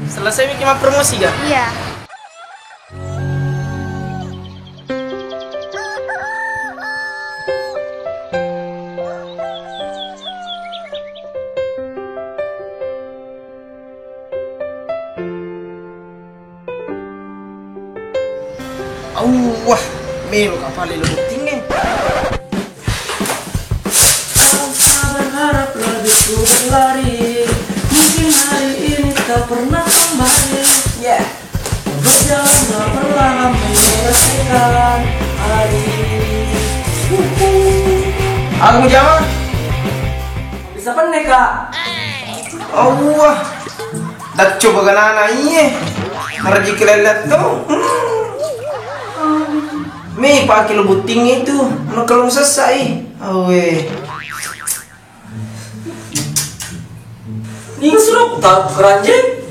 Selesai bikin promosi gak? Iya. Wah, melo kapal lebih tinggi. Tanpa berharap lebih ku berlari, mungkin hari ini tak pernah kembali. Ya. Berjalanlah perlahan menyelesaikan hari. Aku mau jawab. Bisa pendek kak? Wah, dah coba kan anak ini. Ngerji kelelet tuh. Mei pakai lebih tinggi itu, kalau selesai. Awe. Ini suruh tak keranjang.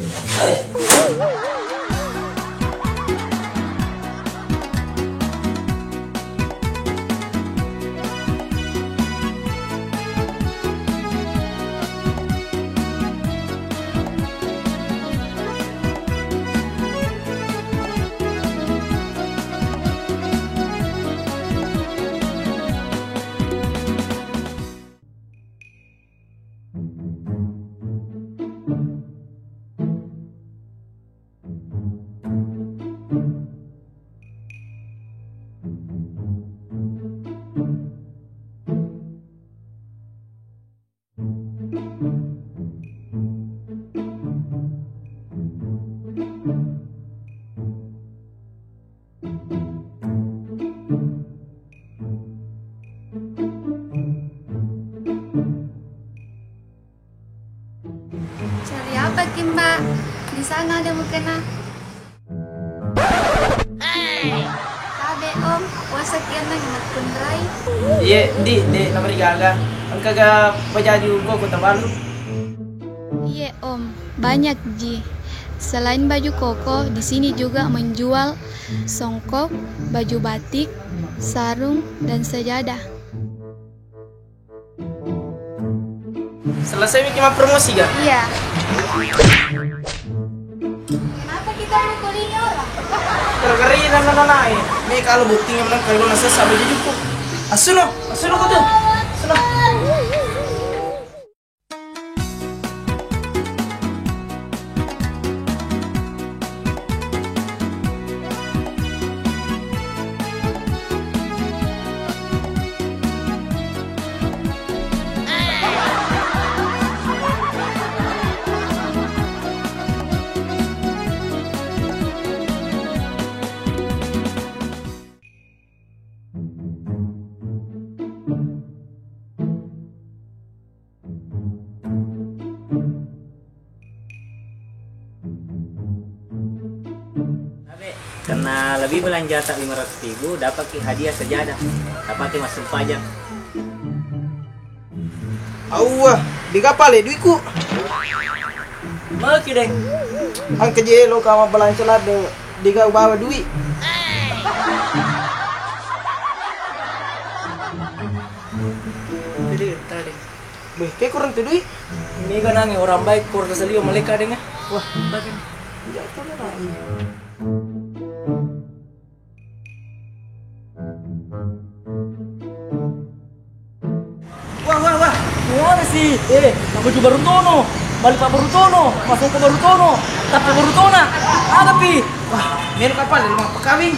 Cari apa Mbak? Di sana ada mukena. Abe Om, puasa kian lagi nak pendrai. Iya, di nama digaga. Kan kagak bajaju kok kota baru. Iya Om, banyak Ji. Selain baju koko, di sini juga menjual songkok, baju batik, sarung, dan sajadah. Selesai bikin promosi gak? Iya. Kenapa kita mukul ini orang? Gara-gara ini nana-nana. Ini kalau buktinya menang kalau nasa sampai jadi cukup. Asuno kau tuh. Asuno. Karena lebih belanja tak 500.000 dapat hadiah sajadah, dapat masuk pajak. Wah, di kapal ya duitku. Maki deh. Ang kejelo kama belanja lade di kau bawa duit. Jadi tadi. Beh, kayak kurang tuh duit. Ini kan nangi orang baik keluarga selio mereka deh. Wah, Bagian. jatuh lagi. Wah. Gimana sih? Baju Barutono. Balik Pak Barutono. Masuk ke Barutono. Tapi Barutona. Ada pi. Wah, melo kapal di rumah kami.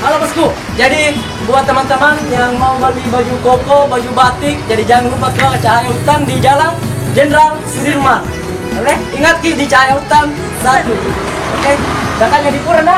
Halo bosku. Jadi buat teman-teman yang mau beli baju koko, baju batik, jadi jangan lupa ke Cahaya Hutan di Jalan Jenderal Sudirman. Oke, ingat Ki di Cahaya Hutan 1. Oke, datangnya di Purna.